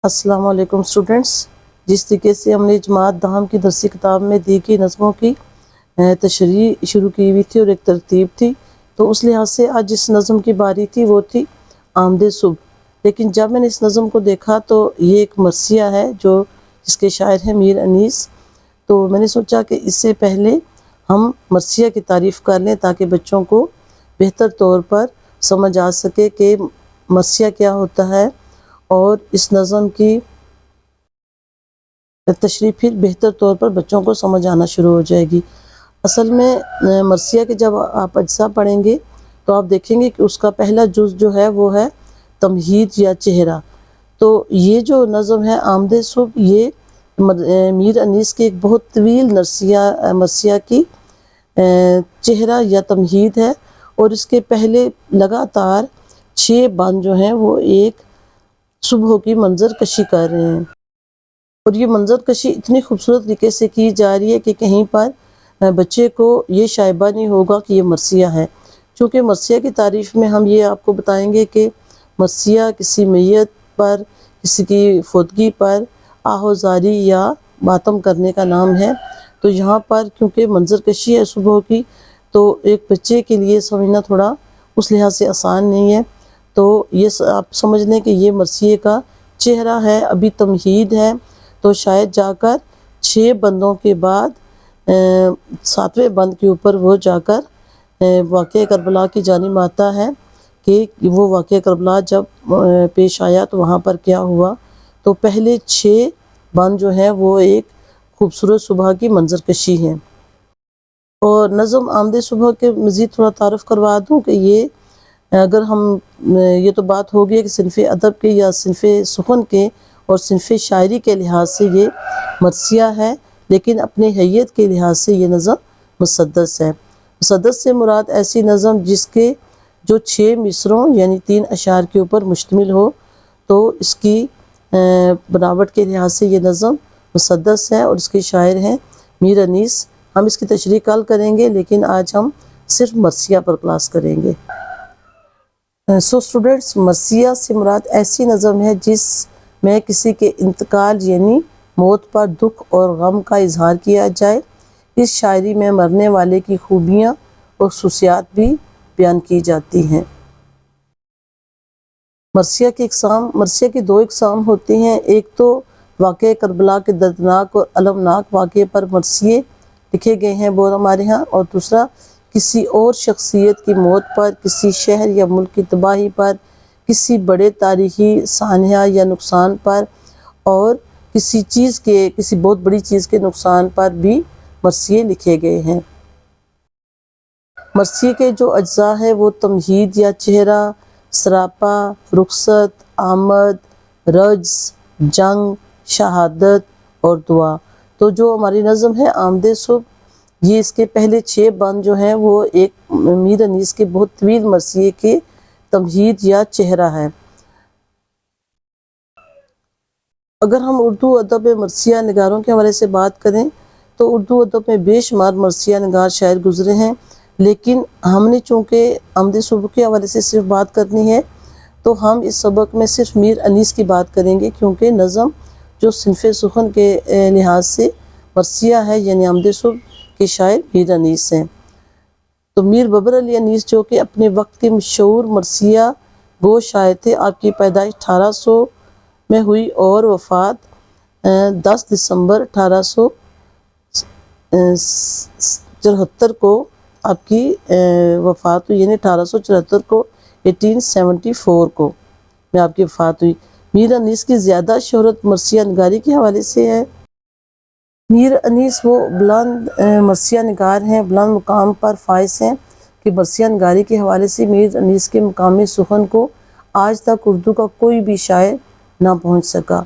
अस्सलाम वालेकुम स्टूडेंट्स। जिस तरीके से हमने जमात दहम की दरसी किताब में दी गई नज़मों की तशरीह शुरू की हुई थी और एक तरतीब थी, तो उस लिहाज से आज जिस नज़म की बारी थी वो थी आमदे सुबह। लेकिन जब मैंने इस नज़म को देखा तो ये एक मरसिया है जो जिसके शायर हैं मीर अनीस। तो मैंने सोचा कि इससे पहले हम मरसिया की तारीफ़ कर लें ताकि बच्चों को बेहतर तौर पर समझ आ सके कि मरसिया क्या होता है और इस नज़म की तशरीह फिर बेहतर तौर पर बच्चों को समझ आना शुरू हो जाएगी। असल में मरसिया के जब आप अज्जा पढ़ेंगे तो आप देखेंगे कि उसका पहला जुज़ जो है वो है तमहीद या चेहरा। तो ये जो नज़म है आमदे सुबह ये मीर अनीस की एक बहुत तवील मरसिया की चेहरा या तमहीद है और इसके पहले लगातार 6 बंद जो हैं वो एक सुबह की मंजर कशी कर रहे हैं और ये मंजर कशी इतनी खूबसूरत तरीके से की जा रही है कि कहीं पर बच्चे को ये शायबा नहीं होगा कि ये मरसिया है। चूँकि मरसिया की तारीफ़ में हम ये आपको बताएंगे कि मरसिया किसी मैयत पर, किसी की फौतगी पर आहोजारी या मातम करने का नाम है। तो यहाँ पर क्योंकि मंजर कशी है सुबह की, तो एक बच्चे के लिए समझना थोड़ा उस लिहाज से आसान नहीं है। तो ये आप समझ लें कि ये मरसिए का चेहरा है, अभी तमहीद है, तो शायद जाकर 6 बंदों के बाद 7वें बंद के ऊपर वो जाकर वाक़या करबला की जानिब आता है कि वो वाक़या करबला जब पेश आया तो वहाँ पर क्या हुआ। तो पहले 6 बंद जो हैं वो एक खूबसूरत सुबह की मंजर कशी हैं। और नज़म आमदे सुबह के मज़ीद थोड़ा तारुफ़ करवा दूँ कि ये अगर हम ये तो बात हो गई कि सिनफ़े अदब के या सिनफ़े सुख़न के और सिनफ़े शायरी के लिहाज से ये मरसिया है, लेकिन अपनी हैयत के लिहाज से ये नज़म मुसद्दस है। मुसद्दस से मुराद ऐसी नज़म जिसके जो 6 मिसरों यानी 3 अशार के ऊपर मुश्तमिल हो, तो इसकी बनावट के लिहाज से ये नज़म मुसद्दस है और इसके शायर हैं मीर अनीस। हम इसकी तशरीह कल करेंगे, लेकिन आज हम सिर्फ मरसिया पर क्लास करेंगे। सो स्टूडेंट्स, मरसिया से मुराद ऐसी नज़म है जिसमें किसी के इंतकाल यानी मौत पर दुख और गम का इजहार किया जाए। इस शायरी में मरने वाले की खूबियाँ और खुसूसियात भी बयान की जाती हैं। मरसिया की 2 इकसाम होती हैं। एक तो वाक़या करबला के दर्दनाक और अलमनाक वाक़े पर मरसिये लिखे गए हैं वो हमारे यहाँ, और दूसरा किसी और शख्सियत की मौत पर, किसी शहर या मुल्क की तबाही पर, किसी बड़े तारीख़ी सानिया या नुकसान पर और किसी बहुत बड़ी चीज़ के नुकसान पर भी मरसिये लिखे गए हैं। मरसिये के जो अज्जा हैं वो तमहीद या चेहरा, सरापा, रुखसत, आमद, रज्स, जंग, शहादत और दुआ। तो जो हमारी नज़म है आमदे सुबह, ये इसके पहले 6 बंद जो हैं वो एक मीर अनीस के बहुत तवील मरसिये के तमहीद या चेहरा है। अगर हम उर्दू अदब में मरसिया निगारों के हवाले से बात करें तो उर्दू अदब में बेशुमार मरसिया निगार शायर गुज़रे हैं, लेकिन हमने चूँकि आमदे सुबह के हवाले से सिर्फ बात करनी है तो हम इस सबक में सिर्फ मीर अनीस की बात करेंगे, क्योंकि नज़म जो सिनफ़े सुख़न के लिहाज से मरसिया है यानी आमदे सुबह के शायर मीर अनीस हैं। तो मीर बबर अली अनीस जो कि अपने वक्त के मशहूर मरसिया गो शायर थे, आपकी पैदाइश 1800 में हुई और वफ़ात 10 दिसंबर 1874 को आपकी वफ़ात हुई, यानी 1874 को 1874 को में आपकी वफ़ात हुई। मीर अनीस की ज़्यादा शोहरत मरसिया निगारी के हवाले से है। मीर अनीस वो बुलंद मरसिया निगार हैं, बुलंद मुकाम पर फाइज हैं कि मरसिया निगारी के हवाले से मीर अनीस के मुकामी सुख़न को आज तक उर्दू का कोई भी शायर ना पहुँच सका।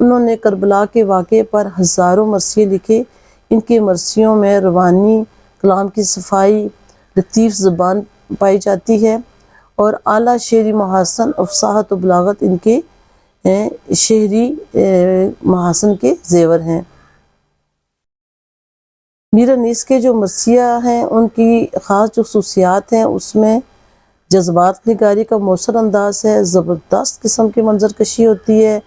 उन्होंने करबला के वाक़े पर हज़ारों मरसिये लिखे। इनके मरसियों में रवानी, कलाम की सफाई, लतीफ़ ज़बान पाई जाती है और आला शेरी महासन और फसाहत और बलागत इनके शहरी महासन के ज़ेवर हैं। मीर अनीस के जो मरसिया हैं उनकी ख़ास जो खुसूसियात हैं उसमें जज्बात निगारी का मौसर अंदाज़ है, ज़बरदस्त किस्म की मंजर कशी होती है,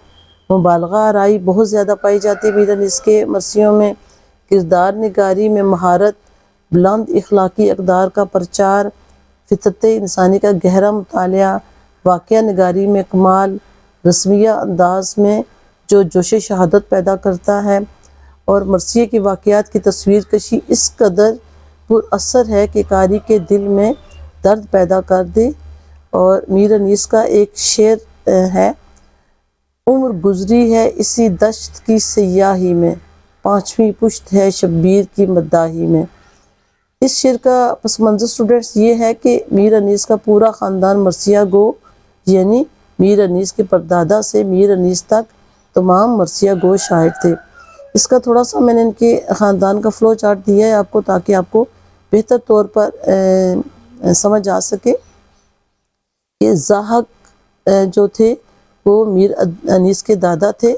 مبالغہ آرائی بہت زیادہ پائی جاتی ہے میر انیس کے مرثیوں میں، کردار نگاری میں مہارت، بلند اخلاقی اقدار کا پرچار، فطرت انسانی کا گہرا مطالعہ، واقعہ نگاری میں کمال، رسمیہ انداز میں جو جوش شہادت پیدا کرتا ہے، اور مرثیے کے واقعات کی تصویر کشی اس قدر پر اثر ہے کہ قاری کے دل میں درد پیدا کر دے۔ اور میر انیس کا ایک شعر ہے: عمر گزری ہے اسی دشت کی سیاہی میں، پانچویں پشت ہے شبیر کی مداحی میں۔ اس شعر کا پس منظر اسٹوڈنٹس یہ ہے کہ میر انیس کا پورا خاندان مرثیہ گو، یعنی میر انیس کے پردادا سے میر انیس تک تمام مرثیہ گو شاعر تھے۔ اس کا تھوڑا سا میں نے ان کے خاندان کا فلو چارٹ دیا ہے آپ کو، تاکہ آپ کو بہتر طور پر سمجھ آ سکے۔ یہ ضاحک جو تھے وہ میر انیس کے دادا تھے،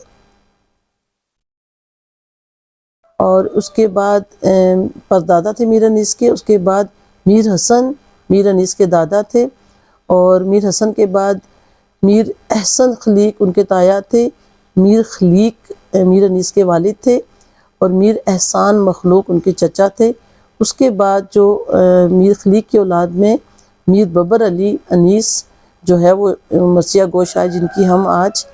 اور اس کے بعد پردادا تھے میر انیس کے، اس کے بعد میر حسن میر انیس کے دادا تھے، اور میر حسن کے بعد میر احسن خلیق ان کے تایا تھے، میر خلیق میر انیس کے والد تھے، اور میر احسان مخلوق ان کے چچا تھے۔ اس کے بعد جو میر خلیق کی اولاد میں میر ببر علی انیس جو ہے وہ مرثیہ گو شاعر جن کی ہم آج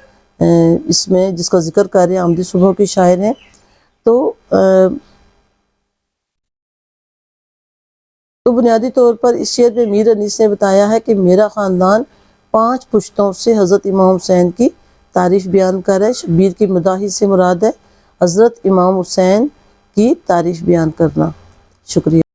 اس میں جس کا ذکر کر رہے ہیں آمدی صبح کے شاعر ہیں۔ تو بنیادی طور پر اس شعر میں میر انیس نے بتایا ہے کہ میرا خاندان 5 پشتوں سے حضرت امام حسین کی تعریف بیان کر رہا ہے۔ شبیر کی مداحی سے مراد ہے حضرت امام حسین کی تعریف بیان کرنا۔ شکریہ۔